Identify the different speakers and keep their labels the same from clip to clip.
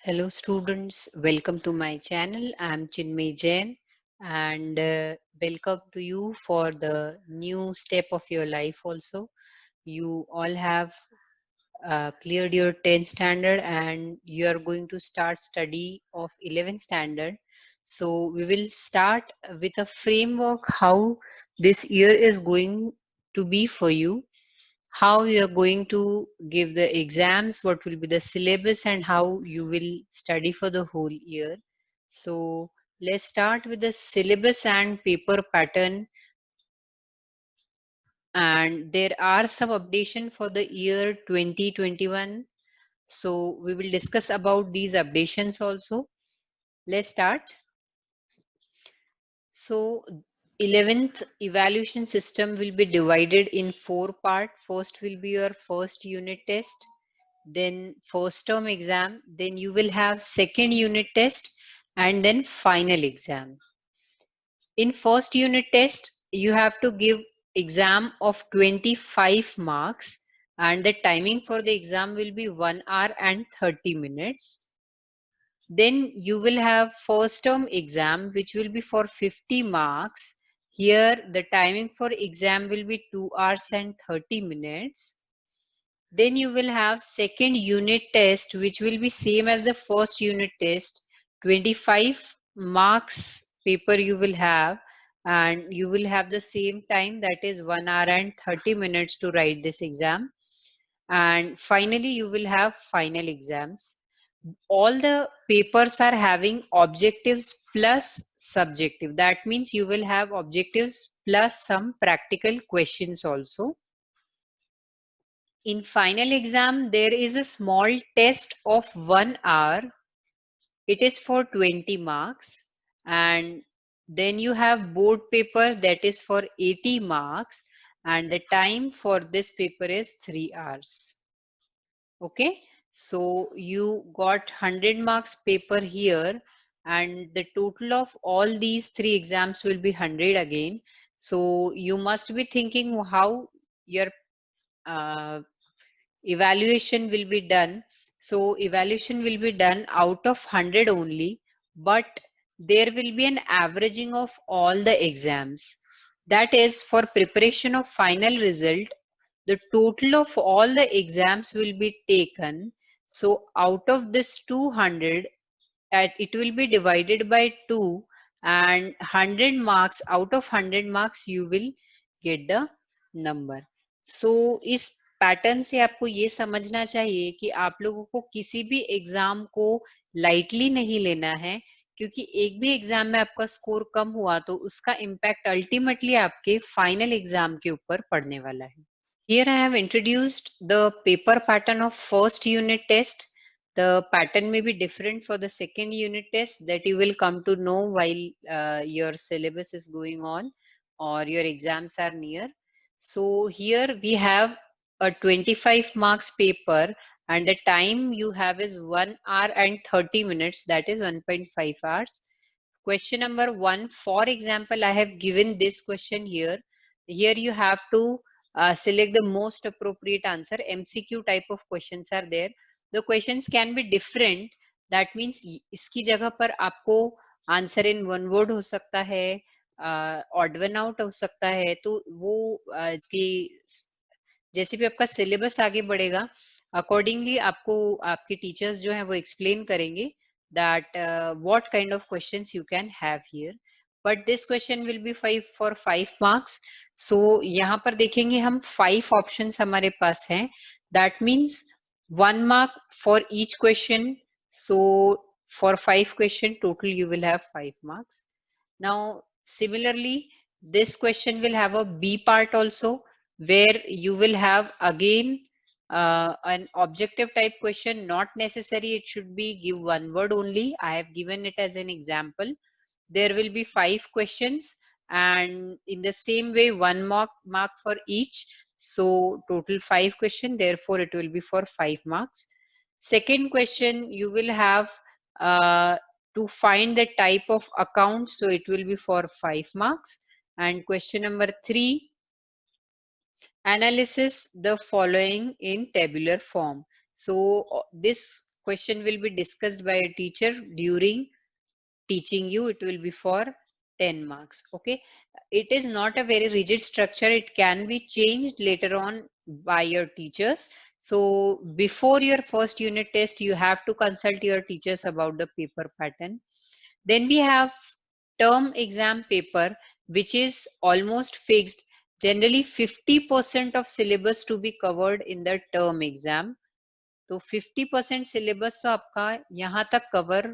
Speaker 1: Hello students, welcome to my channel. I'm Chinmay Jain and welcome to you for the new step of your life also. You all have cleared your 10th standard and you are going to start study of 11th standard. So we will start with a framework how this year is going to be for you, how you are going to give the exams, what will be the syllabus, and how you will study for the whole year. So let's start with the syllabus and paper pattern. And there are some updation for the year 2021. So we will discuss about these updations also. Let's start. So 11th evaluation system will be divided in four parts. First will be your first unit test, then first term exam, then you will have second unit test, and then final exam. In first unit test you have to give exam of 25 marks, and the timing for the exam will be 1 hour and 30 minutes. Then you will have first term exam which will be for 50 marks. Here the timing for exam will be 2 hours and 30 minutes. Then you will have second unit test which will be same as the first unit test. 25 marks paper you will have, and you will have the same time, that is 1 hour and 30 minutes to write this exam. And finally you will have final exams. All the papers are having objectives plus subjective. That means you will have objectives plus some practical questions also. In final exam, there is a small test of 1 hour. It is for 20 marks. And then you have board paper that is for 80 marks. And the time for this paper is 3 hours. Okay. So you got 100 marks paper here. And the total of all these three exams will be 100 again. So you must be thinking how your uh, evaluation will be done. So evaluation will be done out of 100 only, but there will be an averaging of all the exams. That is, for preparation of final result, the total of all the exams will be taken. So out of this 200, it will be divided by 2, and 100 marks, out of 100 marks you will get the number. So इस pattern से आपको ये समझना चाहिए कि आप लोगों को किसी भी एग्जाम को लाइटली नहीं लेना है, क्योंकि एक भी एग्जाम में आपका स्कोर कम हुआ तो उसका इम्पैक्ट अल्टीमेटली आपके फाइनल एग्जाम के ऊपर पड़ने वाला है. Here I have introduced the paper pattern of first unit test. The pattern may be different for the second unit test, that you will come to know while your syllabus is going on or your exams are near. So here we have a 25 marks paper, and the time you have is 1 hour and 30 minutes, that is 1.5 hours. Question number 1, for example, I have given this question here. Here you have to select the most appropriate answer. MCQ type of questions are there. The questions can be different. That means इसकी जगह पर आपको answer in one word हो सकता है, odd one out हो सकता है. तो वो कि जैसे भी आपका सिलेबस आगे बढ़ेगा, अकॉर्डिंगली आपको आपके टीचर्स जो है वो एक्सप्लेन करेंगे that what kind of questions you can have here. But this question will be 5 marks. So यहाँ पर देखेंगे हम 5 options हमारे पास हैं. That means 1 mark for each question. So for 5 question total you will have 5 marks. Now similarly, this question will have a B part also, where you will have again an objective type question. Not necessary it should be give one word only. I have given it as an example. There will be 5 questions, and in the same way 1 mark for each. So total 5 question, therefore it will be for 5 marks. Second question you will have uh, to find the type of account, so it will be for 5 marks. And question number 3, analysis the following in tabular form. So this question will be discussed by a teacher during teaching you. It will be for 10 marks. Okay, it is not a very rigid structure. It can be changed later on by your teachers. So before your first unit test, you have to consult your teachers about the paper pattern. Then we have term exam paper, which is almost fixed. Generally 50% of syllabus to be covered in the term exam. तो 50% syllabus तो आपका यहाँ तक cover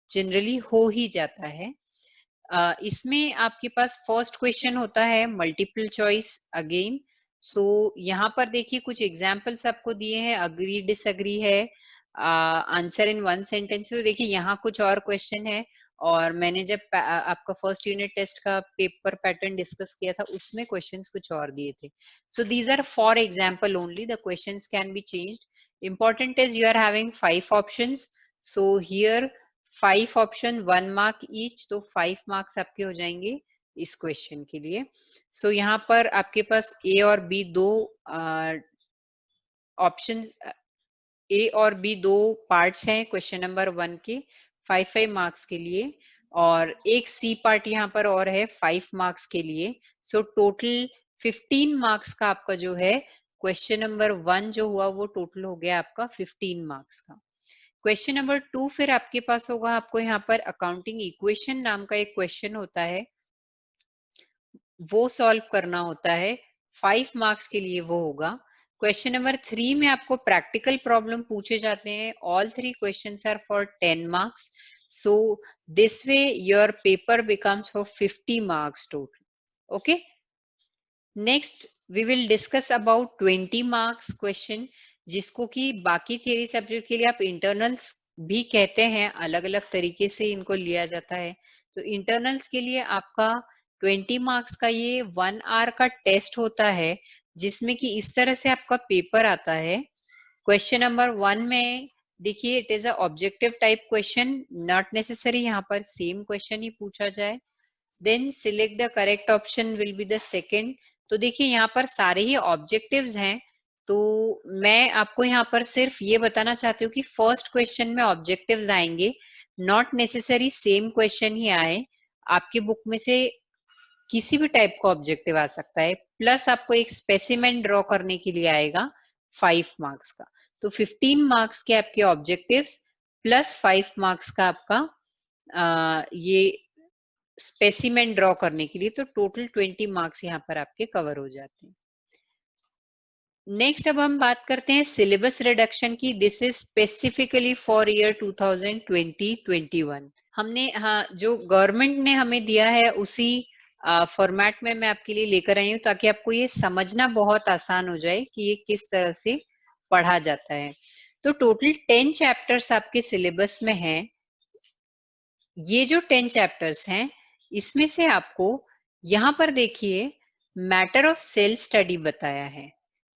Speaker 1: generally हो ही जाता है। इसमें आपके पास फर्स्ट क्वेश्चन होता है मल्टीपल चॉइस अगेन। सो यहाँ पर देखिए कुछ एग्जांपल्स आपको दिए हैं, अग्री डिसएग्री है, आंसर इन वन सेंटेंस। तो देखिए यहाँ कुछ और क्वेश्चन है, और मैंने जब आपका फर्स्ट यूनिट टेस्ट का पेपर पैटर्न डिस्कस किया था उसमें क्वेश्चंस कुछ और दिए थे। So these are for example only, the questions can be changed. Important is you are having 5 options. So here 5 option 1 mark each, तो 5 marks आपके हो जाएंगे इस क्वेश्चन के लिए। So यहाँ पर आपके पास A और B दो ऑप्शन, A और B दो पार्ट्स हैं क्वेश्चन नंबर 1 के 5 मार्क्स के लिए, और एक C पार्ट यहाँ पर और है 5 मार्क्स के लिए। सो टोटल 15 मार्क्स का आपका जो है क्वेश्चन नंबर 1 जो हुआ वो टोटल हो गया आपका 15 मार्क्स का। क्वेश्चन नंबर 2 फिर आपके पास होगा, आपको यहाँ पर अकाउंटिंग इक्वेशन नाम का एक क्वेश्चन होता है, वो सॉल्व करना होता है, 5 मार्क्स के लिए वो होगा। क्वेश्चन नंबर 3 में आपको प्रैक्टिकल प्रॉब्लम पूछे जाते हैं। All 3 questions are for 10 marks. So this way your paper becomes for 50 marks total. Okay, next we will discuss about 20 marks question, जिसको कि बाकी थियरी सब्जेक्ट के लिए आप इंटरनल्स भी कहते हैं, अलग अलग तरीके से इनको लिया जाता है। तो इंटरनल्स के लिए आपका 20 मार्क्स का ये 1 आवर का टेस्ट होता है, जिसमें कि इस तरह से आपका पेपर आता है। क्वेश्चन नंबर 1 में देखिए it is a objective type question, not necessary यहाँ पर सेम क्वेश्चन ही पूछा जाए। Then select the correct option will be the second. तो देखिए यहाँ पर सारे ही ऑब्जेक्टिव्स हैं, तो मैं आपको यहाँ पर सिर्फ ये बताना चाहती हूँ कि फर्स्ट क्वेश्चन में ऑब्जेक्टिव्स आएंगे, नॉट नेसेसरी सेम क्वेश्चन ही आए। आपके बुक में से किसी भी टाइप का ऑब्जेक्टिव आ सकता है, प्लस आपको एक स्पेसिमेन ड्रॉ करने के लिए आएगा 5 मार्क्स का। तो 15 मार्क्स के आपके ऑब्जेक्टिव्स प्लस 5 मार्क्स का आपका ये स्पेसिमेन ड्रॉ करने के लिए, तो टोटल 20 मार्क्स यहाँ पर आपके कवर हो जाते हैं। नेक्स्ट अब हम बात करते हैं सिलेबस रिडक्शन की। This is specifically for year 2020-21। हमने जो गवर्नमेंट ने हमें दिया है उसी फॉर्मेट में मैं आपके लिए लेकर आई हूँ, ताकि आपको ये समझना बहुत आसान हो जाए कि ये किस तरह से पढ़ा जाता है। तो टोटल 10 चैप्टर्स आपके सिलेबस में हैं। ये जो 10 चैप्टर्स हैं इसमें से आपको यहाँ पर देखिए मैटर ऑफ सेल स्टडी बताया है।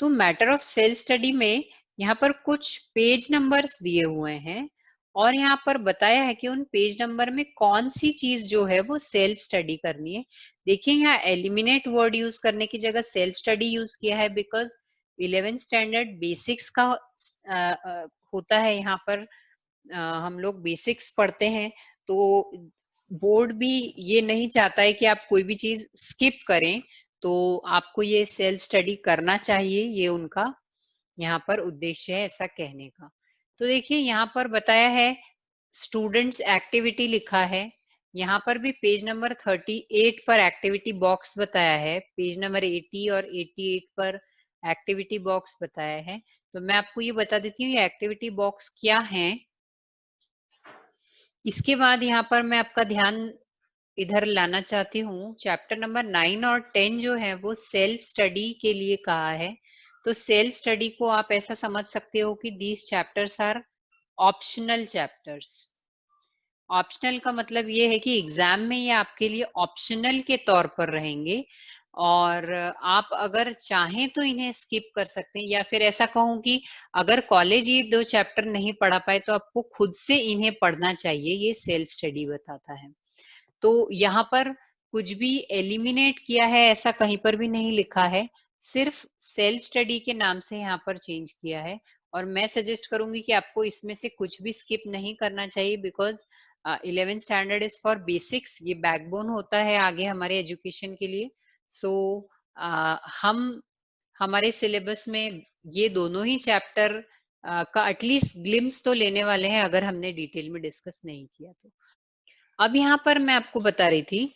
Speaker 1: तो मैटर ऑफ सेल स्टडी में यहाँ पर कुछ पेज नंबर्स दिए हुए हैं, और यहाँ पर बताया है कि उन पेज नंबर में कौन सी चीज जो है वो सेल्फ स्टडी करनी है। देखिए यहाँ एलिमिनेट वर्ड यूज करने की जगह सेल्फ स्टडी यूज किया है, बिकॉज 11th स्टैंडर्ड बेसिक्स का होता है। यहाँ पर हम लोग बेसिक्स पढ़ते हैं, तो बोर्ड भी ये नहीं चाहता है कि आप कोई भी चीज स्किप करें, तो आपको ये सेल्फ स्टडी करना चाहिए, ये उनका यहाँ पर उद्देश्य है ऐसा कहने का। तो देखिए यहाँ पर बताया है स्टूडेंट्स एक्टिविटी लिखा है, यहाँ पर भी पेज नंबर 38 पर एक्टिविटी बॉक्स बताया है, पेज नंबर 80 और 88 पर एक्टिविटी बॉक्स बताया है। तो मैं आपको ये बता देती हूँ ये एक्टिविटी बॉक्स क्या है। इसके बाद यहाँ पर मैं आपका ध्यान इधर लाना चाहती हूँ, चैप्टर नंबर 9 और 10 जो है वो सेल्फ स्टडी के लिए कहा है। तो सेल्फ स्टडी को आप ऐसा समझ सकते हो कि these chapters are optional chapters. Optional का मतलब ये है कि एग्जाम में ये आपके लिए ऑप्शनल के तौर पर रहेंगे, और आप अगर चाहें तो इन्हें स्किप कर सकते हैं, या फिर ऐसा कहूं कि अगर कॉलेज ये 2 चैप्टर नहीं पढ़ा पाए तो आपको खुद से इन्हें पढ़ना चाहिए, ये सेल्फ स्टडी बताता है। तो यहाँ पर कुछ भी एलिमिनेट किया है ऐसा कहीं पर भी नहीं लिखा है, सिर्फ सेल्फ स्टडी के नाम से यहाँ पर चेंज किया है। और मैं सजेस्ट करूंगी कि आपको इसमें से कुछ भी स्किप नहीं करना चाहिए, because 11th standard is for basics, ये बैकबोन होता है आगे हमारे एजुकेशन के लिए। सो हम हमारे सिलेबस में ये दोनों ही चैप्टर का एटलीस्ट ग्लिम्स तो लेने वाले हैं, अगर हमने डिटेल में डिस्कस नहीं किया तो। अब यहाँ पर मैं आपको बता रही थी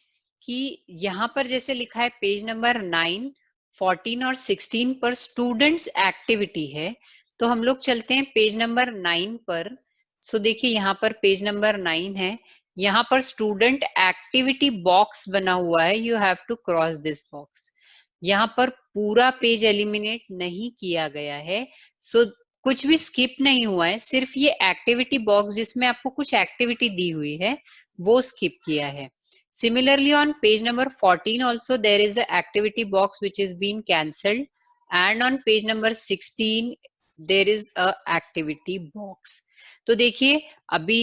Speaker 1: कि यहाँ पर जैसे लिखा है पेज नंबर 9, 14 और 16 पर स्टूडेंट्स एक्टिविटी है, तो हम लोग चलते हैं पेज नंबर 9 पर। सो देखिए यहाँ पर पेज नंबर 9 है, यहाँ पर स्टूडेंट एक्टिविटी बॉक्स बना हुआ है, you have to cross this box. यहाँ पर पूरा पेज एलिमिनेट नहीं किया गया है, सो कुछ भी स्किप नहीं हुआ है, सिर्फ ये एक्टिविटी बॉक्स जिसमें आपको कुछ एक्टिविटी दी हुई है वो स्किप किया है। Similarly, on page number 14 also there is a activity box which is being cancelled, and on page number 16 there is a activity box. तो देखिए अभी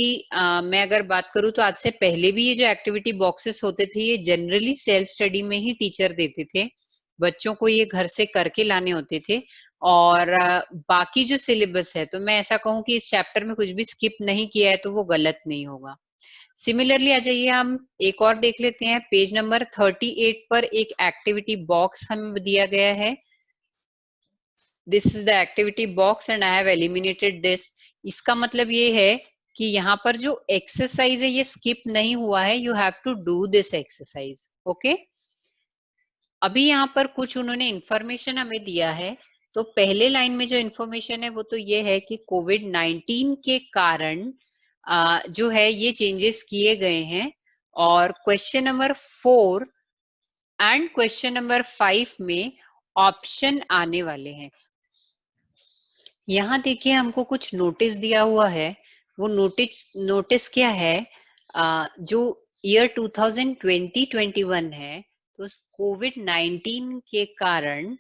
Speaker 1: मैं अगर बात करूं तो आज से पहले भी ये जो एक्टिविटी बॉक्सेस होते थे ये जनरली सेल्फ स्टडी में ही टीचर देते थे, बच्चों को ये घर से करके लाने होते थे। और बाकी जो सिलेबस है, तो मैं ऐसा कहूं कि इस चैप्टर में कुछ भी स्किप नहीं किया है तो वो गलत नहीं होगा। सिमिलरली आ जाइए, हम एक और देख लेते हैं, पेज नंबर 38 पर एक एक्टिविटी बॉक्स हमें दिया गया है। This is the activity box and I have eliminated this. इसका मतलब ये है कि यहाँ पर जो एक्सरसाइज है ये स्किप नहीं हुआ है, you have to do this exercise. Okay, अभी यहाँ पर कुछ उन्होंने इंफॉर्मेशन हमें दिया है। तो पहले लाइन में जो इंफॉर्मेशन है वो तो ये है कि कोविड-19 के कारण जो है ये चेंजेस किए गए हैं, और question number 4 and question number 5 में ऑप्शन आने वाले हैं। यहाँ देखिए हमको कुछ नोटिस दिया हुआ है, वो नोटिस क्या है, जो ईयर 2020-21 है, तो कोविड-19 के कारण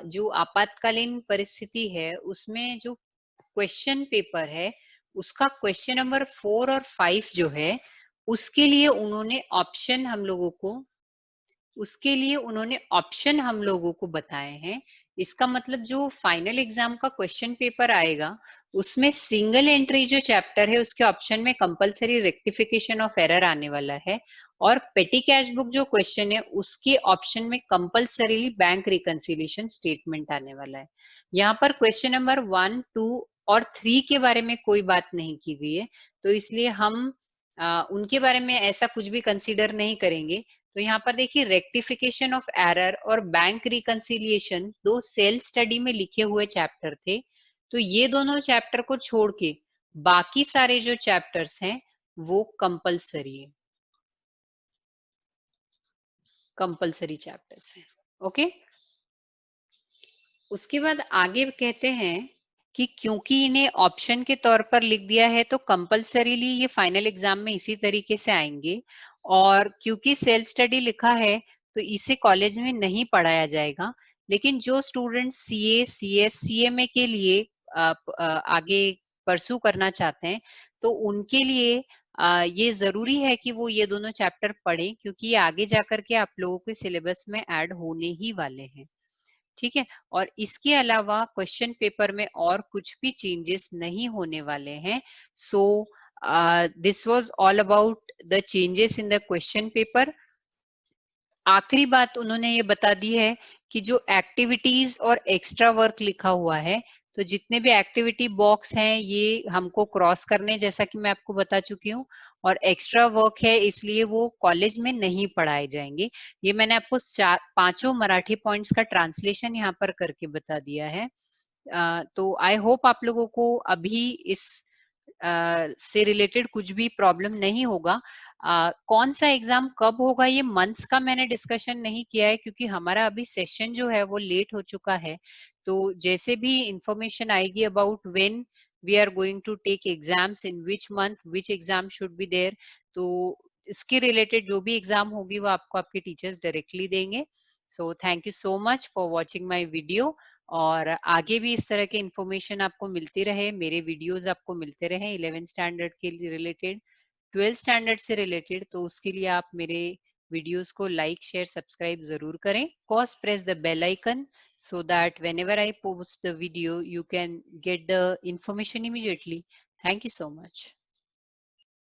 Speaker 1: जो आपातकालीन परिस्थिति है उसमें जो क्वेश्चन पेपर है उसका क्वेश्चन नंबर 4 और 5 जो है उसके लिए उन्होंने ऑप्शन हम लोगों को बताए हैं। इसका मतलब जो फाइनल एग्जाम का क्वेश्चन पेपर आएगा उसमें सिंगल एंट्री जो चैप्टर है उसके ऑप्शन में कंपलसरी रेक्टिफिकेशन ऑफ एरर आने वाला है, और पेटी कैश बुक जो क्वेश्चन है उसके ऑप्शन में कंपलसरीली बैंक रिकंसिलिएशन स्टेटमेंट आने वाला है। यहाँ पर क्वेश्चन नंबर 1, 2 और 3 के बारे में कोई बात नहीं की गई है, तो इसलिए हम उनके बारे में ऐसा कुछ भी कंसीडर नहीं करेंगे। तो यहाँ पर देखिए रेक्टिफिकेशन ऑफ एरर और बैंक रिकंसिलिएशन दो सेल्फ स्टडी में लिखे हुए चैप्टर थे, तो ये दोनों चैप्टर को छोड़ के बाकी सारे जो चैप्टर्स हैं वो कंपलसरी चैप्टर्स हैं। ओके, उसके बाद आगे कहते हैं कि क्योंकि इन्हें ऑप्शन के तौर पर लिख दिया है तो कंपलसरीली ये फाइनल एग्जाम में इसी तरीके से आएंगे, और क्योंकि सेल्फ स्टडी लिखा है तो इसे कॉलेज में नहीं पढ़ाया जाएगा। लेकिन जो स्टूडेंट सीए, सीएस, सीएमए के लिए आगे परसू करना चाहते हैं तो उनके लिए ये जरूरी है कि वो ये दोनों चैप्टर पढ़ें, क्योंकि ये आगे जाकर के आप लोगों के सिलेबस में ऐड होने ही वाले हैं। ठीक है, और इसके अलावा क्वेश्चन पेपर में और कुछ भी चेंजेस नहीं होने वाले हैं। So this was all about the changes in the question paper. आखिरी बात उन्होंने ये बता दी है कि जो एक्टिविटीज और एक्स्ट्रा वर्क लिखा हुआ है, तो जितने भी एक्टिविटी बॉक्स हैं ये हमको क्रॉस करने, जैसा कि मैं आपको बता चुकी हूँ, और एक्स्ट्रा वर्क है इसलिए वो कॉलेज में नहीं पढ़ाए जाएंगे। ये मैंने आपको पांचों मराठी पॉइंट्स का ट्रांसलेशन यहाँ पर करके बता दिया है। तो आई होप आप लोगों को अभी इस से रिलेटेड कुछ भी प्रॉब्लम नहीं होगा। कौन सा एग्जाम कब होगा ये मंथ्स का मैंने डिस्कशन नहीं किया है, क्योंकि हमारा अभी सेशन जो है वो लेट हो चुका है। तो जैसे भी इंफॉर्मेशन आएगी about when we are going to take exams, in which month which exam should be there, तो इसके रिलेटेड जो भी एग्जाम होगी वो आपको आपके टीचर्स डायरेक्टली देंगे। So thank you so much for watching my video, और आगे भी इस तरह के इंफॉर्मेशन आपको मिलती रहे, मेरे वीडियोस आपको मिलते रहे 11th स्टैंडर्ड के रिलेटेड, 12th स्टैंडर्ड से रिलेटेड, तो उसके लिए आप मेरे वीडियोस को लाइक शेयर सब्सक्राइब जरूर करें. Course press the bell icon so that whenever I post the video you can get the information immediately. Thank you so much.